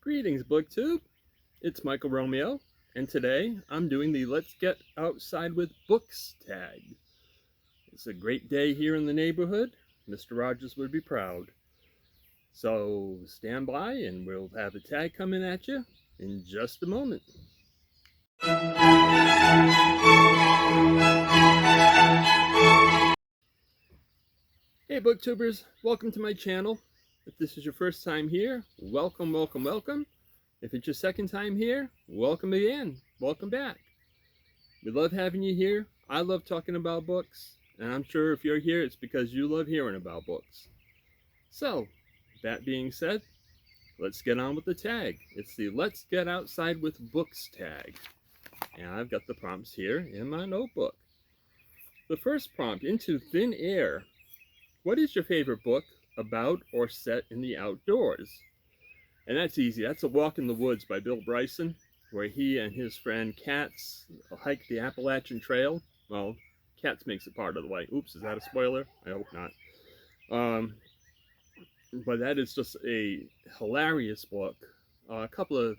Greetings, BookTube. It's Michael Romeo, and today I'm doing the Let's Get Outside with Books tag. It's a great day here in the neighborhood. Mr. Rogers would be proud. So stand by and we'll have a tag coming at you in just a moment. Hey BookTubers, welcome to my channel. If this is your first time here, welcome, welcome, welcome. If it's your second time here, welcome again. Welcome back. We love having you here. I love talking about books, and I'm sure if you're here, it's because you love hearing about books. So, that being said, let's get on with the tag. It's the Let's Get Outside with Books tag. And I've got the prompts here in my notebook. The first prompt, Into Thin Air. What is your favorite book about or set in the outdoors? And that's easy. That's A Walk in the Woods by Bill Bryson, where he and his friend Katz hike the Appalachian Trail. Well, Katz makes it part of the way. Oops, is that a spoiler? I hope not. But that is just a hilarious book. A couple of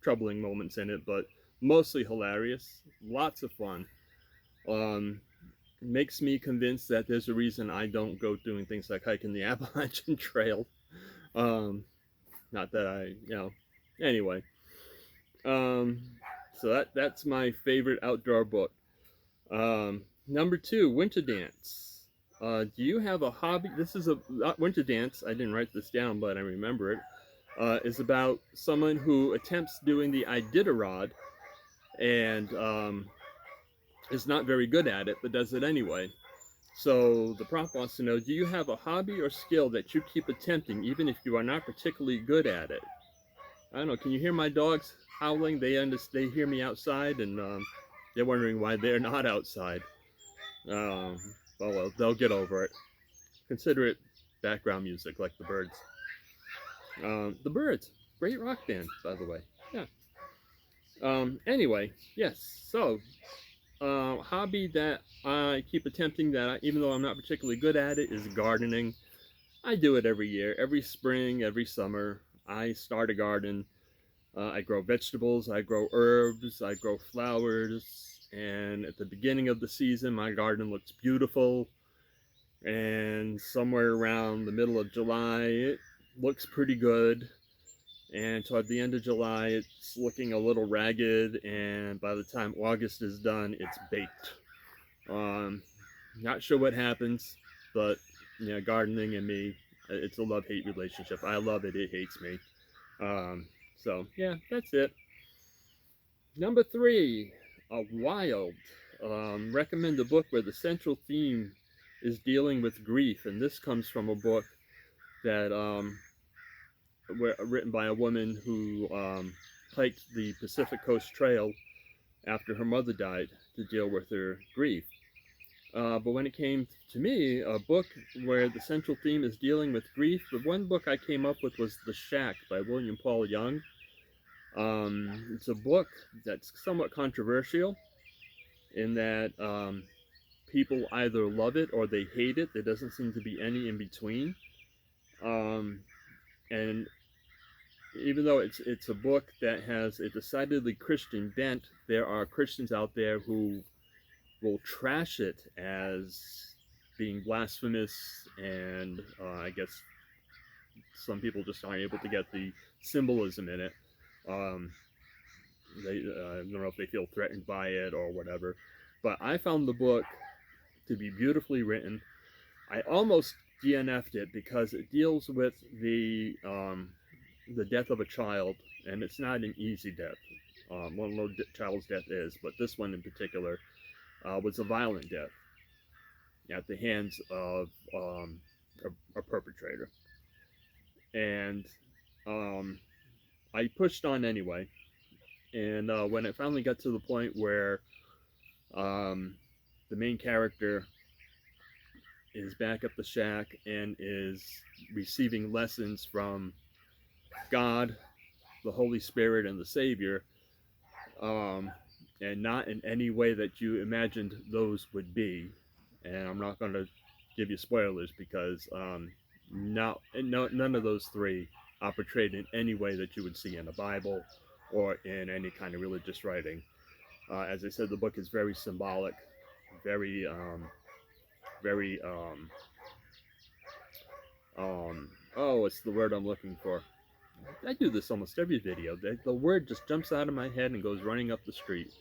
troubling moments in it, but mostly hilarious. Lots of fun. Makes me convinced that there's a reason I don't go doing things like hiking the Appalachian Trail. Not that anyway. So that's my favorite outdoor book. Number 2, Winter Dance. Do you have a hobby? This is Winter Dance. I didn't write this down, but I remember it. Is about someone who attempts doing the Iditarod and is not very good at it, but does it anyway. So the prompt wants to know, do you have a hobby or skill that you keep attempting even if you are not particularly good at it? I don't know, can you hear my dogs howling? They hear me outside, and they're wondering why they're not outside. Oh well, they'll get over it. Consider it background music, like the birds. The Birds, great rock band, by the way. Yeah. Anyway, yes, so hobby that I keep attempting even though I'm not particularly good at it, is gardening. I do it every year, every spring, every summer. I start a garden. I grow vegetables, I grow herbs, I grow flowers, and at the beginning of the season, my garden looks beautiful. And somewhere around the middle of July, it looks pretty good. And toward the end of July, it's looking a little ragged, and by the time August is done, it's baked. Not sure what happens, but gardening and me, it's a love-hate relationship. I love it, it hates me. So yeah, that's it. Number 3, Wild. Recommend a book where the central theme is dealing with grief, and this comes from a book that written by a woman who hiked the Pacific Coast Trail after her mother died to deal with her grief. But when it came to me, a book where the central theme is dealing with grief, the one book I came up with was The Shack by William Paul Young. It's a book that's somewhat controversial in that people either love it or they hate it. There doesn't seem to be any in between. And even though it's a book that has a decidedly Christian bent, there are Christians out there who will trash it as being blasphemous, and I guess some people just aren't able to get the symbolism in it. I don't know if they feel threatened by it or whatever, but I found the book to be beautifully written. I almost DNF'd it because it deals with the death of a child, and it's not an easy death. Well, no child's death is, but this one in particular was a violent death at the hands of a perpetrator. And I pushed on anyway, and when it finally got to the point where the main character is back at the shack and is receiving lessons from God, the Holy Spirit, and the Savior, and not in any way that you imagined those would be. And I'm not going to give you spoilers because none of those three portrayed in any way that you would see in a Bible or in any kind of religious writing. As I said, the book is very symbolic, very, very, oh, what's the word I'm looking for? I do this almost every video. The word just jumps out of my head and goes running up the street.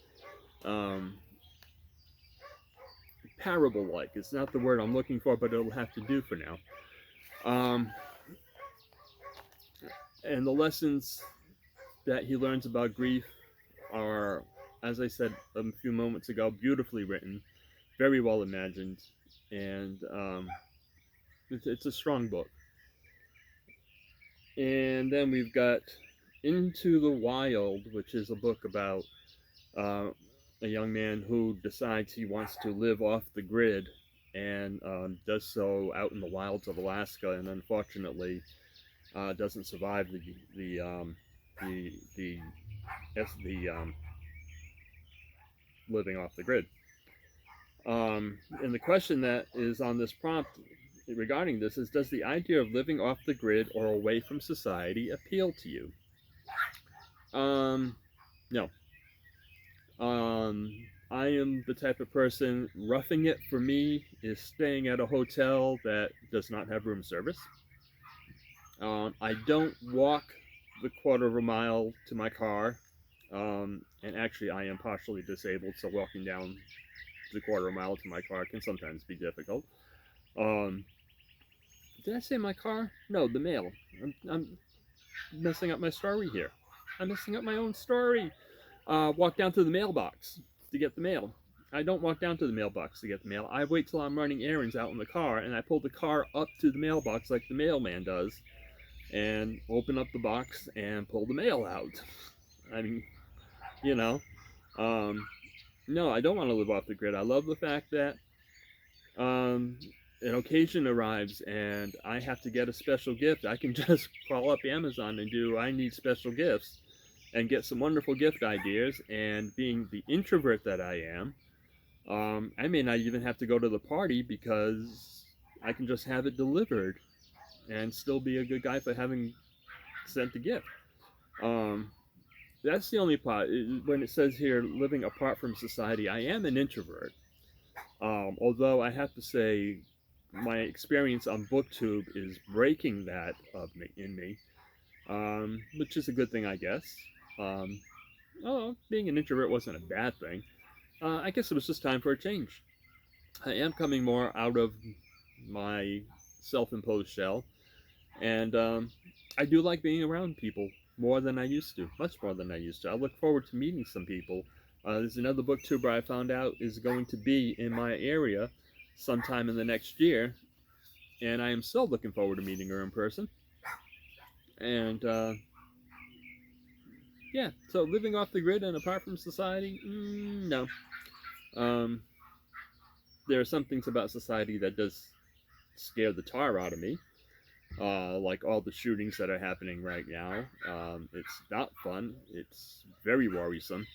Parable-like. It's not the word I'm looking for, but it'll have to do for now. And the lessons that he learns about grief are, as I said a few moments ago, beautifully written, very well imagined, and it's a strong book. And then we've got Into the Wild, which is a book about a young man who decides he wants to live off the grid and does so out in the wilds of Alaska, and unfortunately doesn't survive the living off the grid. And the question that is on this prompt regarding this is, does the idea of living off the grid or away from society appeal to you? No. I am the type of person, roughing it for me is staying at a hotel that does not have room service. I don't walk the quarter of a mile to my car, and actually I am partially disabled, so walking down the quarter of a mile to my car can sometimes be difficult. Did I say my car? No, the mail. I'm messing up my story here. I'm messing up my own story. Walk down to the mailbox to get the mail. I don't walk down to the mailbox to get the mail. I wait till I'm running errands out in the car, and I pull the car up to the mailbox like the mailman does, and open up the box and pull the mail out. I mean, you know, no, I don't want to live off the grid. I love the fact that an occasion arrives and I have to get a special gift. I can just call up Amazon and do I need special gifts and get some wonderful gift ideas. And being the introvert that I am, I may not even have to go to the party because I can just have it delivered and still be a good guy for having sent the gift. That's the only part. When it says here, living apart from society, I am an introvert. Although I have to say, my experience on BookTube is breaking that in me, which is a good thing, I guess. Being an introvert wasn't a bad thing. I guess it was just time for a change. I am coming more out of my self-imposed shell, and I do like being around people more than I used to, much more than I used to. I look forward to meeting some people. There's another booktuber I found out is going to be in my area sometime in the next year, and I am still looking forward to meeting her in person. And yeah, so living off the grid and apart from society, no. There are some things about society that does scare the tar out of me, like all the shootings that are happening right now. It's not fun. It's very worrisome.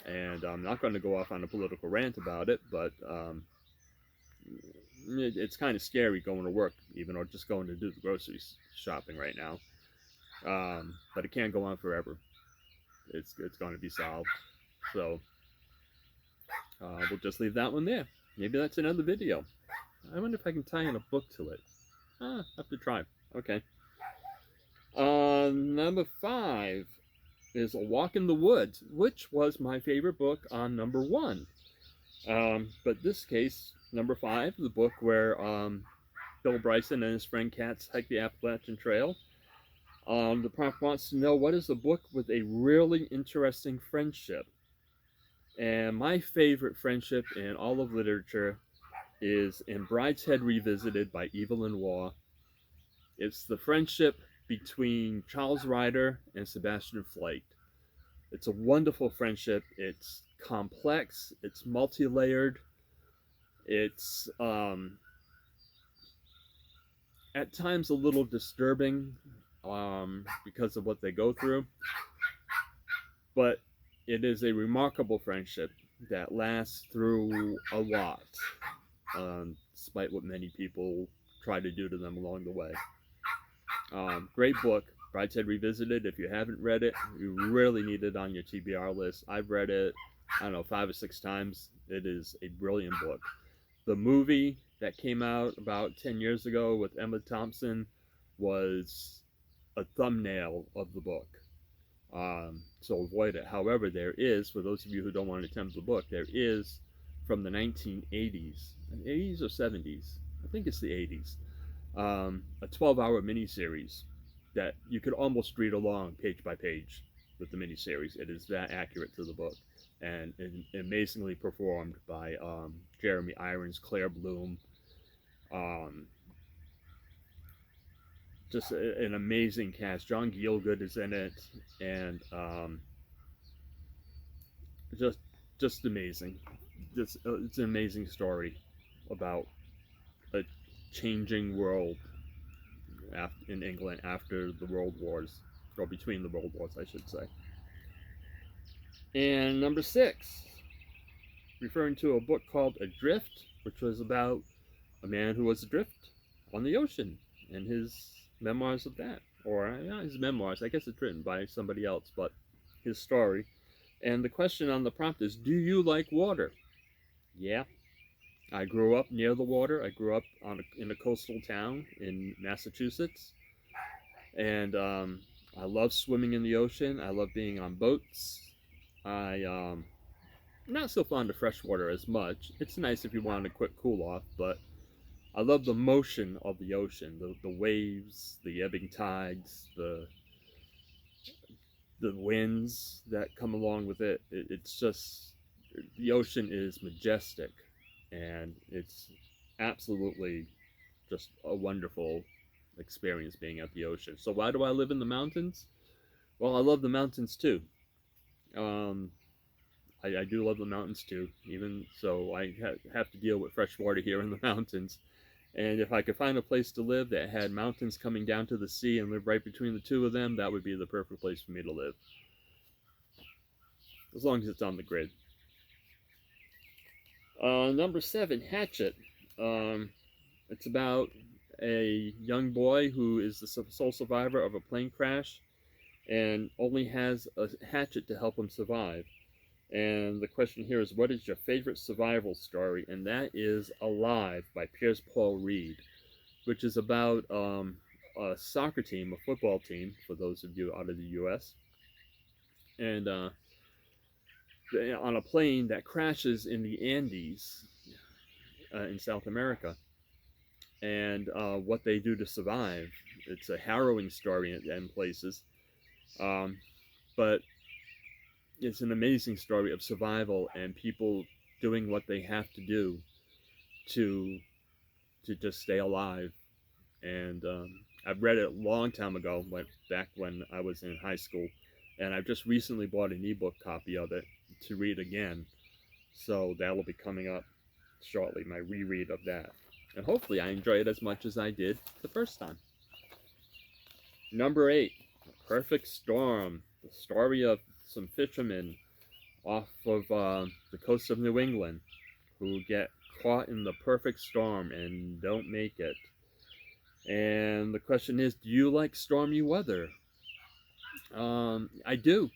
And I'm not going to go off on a political rant about it, but it's kind of scary going to work, even, or just going to do the grocery shopping right now. But it can't go on forever. It's going to be solved. So we'll just leave that one there. Maybe that's another video. I wonder if I can tie in a book to it. I have to try. Okay. Number 5 is A Walk in the Woods, which was my favorite book on number 1. But this case, number 5, the book where Bill Bryson and his friend Katz hike the Appalachian Trail. The prompt wants to know, what is a book with a really interesting friendship? And my favorite friendship in all of literature is in Brideshead Revisited by Evelyn Waugh. It's the friendship between Charles Ryder and Sebastian Flyte. It's a wonderful friendship. It's complex. It's multi-layered. It's at times a little disturbing because of what they go through. But it is a remarkable friendship that lasts through a lot, despite what many people try to do to them along the way. Great book. Brideshead Revisited. If you haven't read it, you really need it on your TBR list. I've read it, I don't know, 5 or 6 times. It is a brilliant book. The movie that came out about 10 years ago with Emma Thompson was a thumbnail of the book. So avoid it. However, there is, for those of you who don't want to attempt the book, there is from the 1980s, 80s or 70s, I think it's the 80s, a 12-hour miniseries that you could almost read along page by page with the miniseries. It is that accurate to the book, and amazingly performed by Jeremy Irons, Claire Bloom. Just an amazing cast. John Gielgud is in it, and just amazing. It's an amazing story about a changing world in England after the World Wars, or between the World Wars, I should say. And number 6, referring to a book called Adrift, which was about a man who was adrift on the ocean, and his memoirs of that. Or not his memoirs, I guess it's written by somebody else, but his story. And the question on the prompt is, do you like water? Yeah. I grew up near the water. I grew up in a coastal town in Massachusetts. And I love swimming in the ocean. I love being on boats. I'm not so fond of freshwater as much. It's nice if you want a quick cool off, but I love the motion of the ocean, the waves, the ebbing tides, the winds that come along with it. It's just, the ocean is majestic, and it's absolutely just a wonderful experience being at the ocean. So why do I live in the mountains? Well, I love the mountains too. I do love the mountains too, even so I have to deal with fresh water here in the mountains. And if I could find a place to live that had mountains coming down to the sea and live right between the two of them, that would be the perfect place for me to live. As long as it's on the grid. Number 7, Hatchet. It's about a young boy who is the sole survivor of a plane crash and only has a hatchet to help him survive. And the question here is, what is your favorite survival story? And that is Alive by Piers Paul Reed, which is about a soccer team, a football team, for those of you out of the U.S., and on a plane that crashes in the Andes in South America, and what they do to survive. It's a harrowing story in places, but it's an amazing story of survival and people doing what they have to do to just stay alive. And I've read it a long time ago, back when I was in high school, and I've just recently bought an ebook copy of it to read again. So that'll be coming up shortly, my reread of that. And hopefully I enjoy it as much as I did the first time. Number 8, A Perfect Storm, the story of some fishermen off of the coast of New England who get caught in the perfect storm and don't make it. And the question is, do you like stormy weather? I do.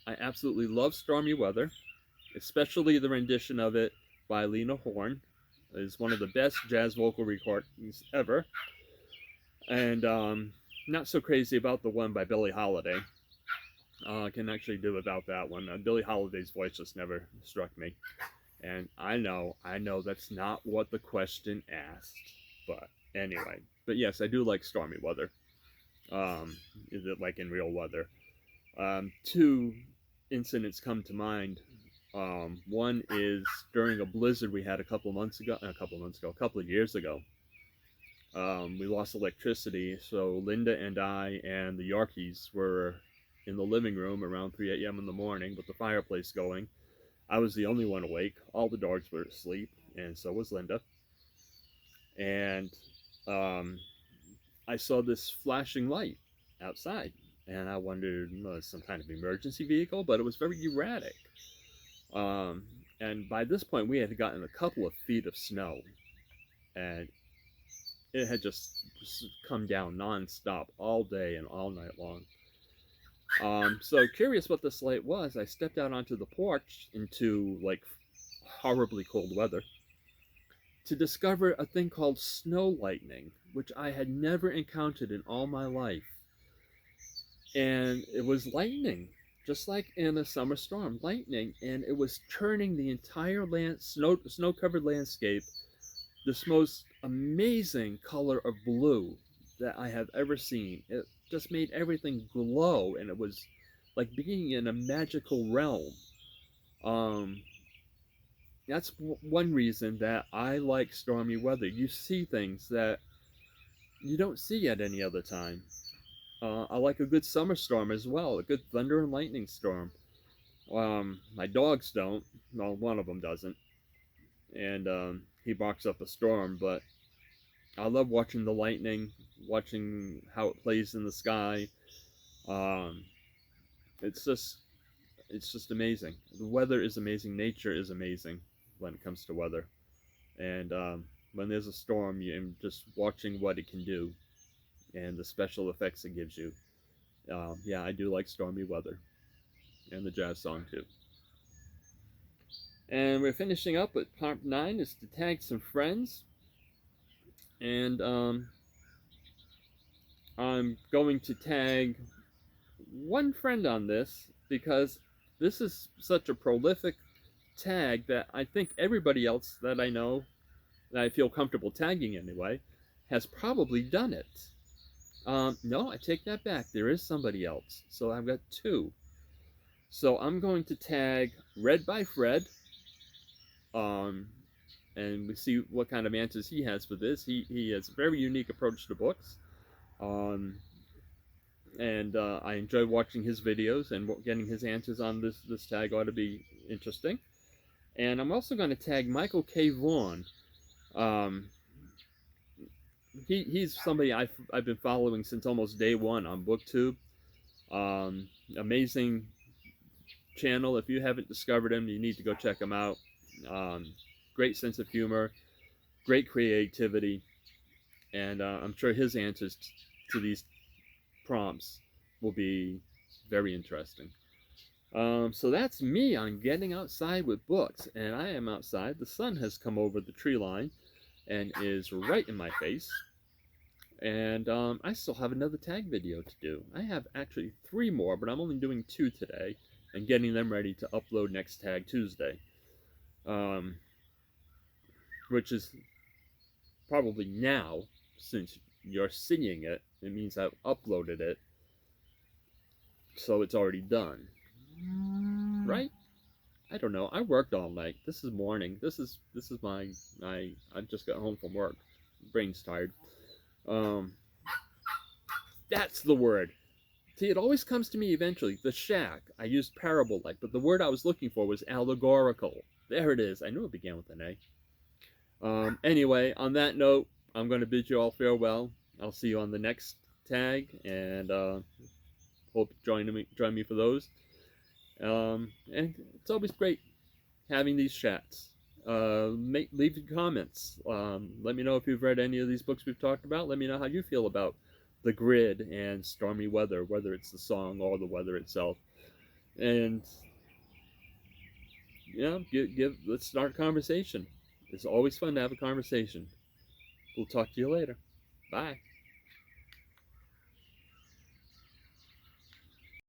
I absolutely love stormy weather, especially the rendition of it by Lena Horne. It's one of the best jazz vocal recordings ever. And not so crazy about the one by Billie Holiday. I can actually do without that one. Billie Holiday's voice just never struck me. And I know that's not what the question asked. But anyway. But yes, I do like stormy weather. Is it like in real weather? 2 incidents come to mind. One is during a blizzard we had a couple of years ago. We lost electricity, so Linda and I and the Yorkies were in the living room around 3 a.m. in the morning with the fireplace going. I was the only one awake. All the dogs were asleep, and so was Linda. And I saw this flashing light outside, and I wondered, it's some kind of emergency vehicle, but it was very erratic. And by this point, we had gotten a couple of feet of snow, and it had just come down nonstop all day and all night long. So curious what this light was, I stepped out onto the porch into like horribly cold weather to discover a thing called snow lightning, which I had never encountered in all my life. And it was lightning, just like in a summer storm, lightning, and it was turning the entire snow-covered landscape this most amazing color of blue that I have ever seen. It just made everything glow, and it was like being in a magical realm. Um, that's one reason that I like stormy weather. You see things that you don't see at any other time. I like a good summer storm as well, a good thunder and lightning storm. My dogs don't. Well, one of them doesn't, and he barks up a storm. But I love watching the lightning, watching how it plays in the sky. Um, it's just, it's just amazing. The weather is amazing. Nature is amazing when it comes to weather. And when there's a storm, you're just watching what it can do and the special effects it gives you. Yeah, I do like stormy weather and the jazz song too. And we're finishing up with part 9 is to tag some friends. And I'm going to tag one friend on this because this is such a prolific tag that I think everybody else that I know, that I feel comfortable tagging anyway, has probably done it. No, I take that back. There is somebody else. So I've got 2. So I'm going to tag Read by Fred. And we see what kind of answers he has for this. He has a very unique approach to books. Um, and I enjoy watching his videos, and getting his answers on this tag ought to be interesting. And I'm also going to tag Michael K. Vaughan. Um, he's somebody I've been following since almost day one on BookTube. Amazing channel. If you haven't discovered him, you need to go check him out. Great sense of humor, great creativity, and I'm sure his answers to these prompts will be very interesting. So that's me on getting outside with books, and I am outside. The sun has come over the tree line and is right in my face. And I still have another tag video to do. I have actually 3 more, but I'm only doing 2 today and getting them ready to upload next Tag Tuesday. Which is probably now, since you're seeing it, it means I've uploaded it, so it's already done. Right? I don't know. I worked all night. This is morning. This is my I just got home from work. Brain's tired. That's the word. See, it always comes to me eventually. The shack. I used parable-like, but the word I was looking for was allegorical. There it is. I knew it began with an A. Anyway, on that note, I'm going to bid you all farewell. I'll see you on the next tag, and hope you join me for those. And it's always great having these chats. Leave your comments. Let me know if you've read any of these books we've talked about. Let me know how you feel about the grid and stormy weather, whether it's the song or the weather itself. And let's start a conversation. It's always fun to have a conversation. We'll talk to you later. Bye.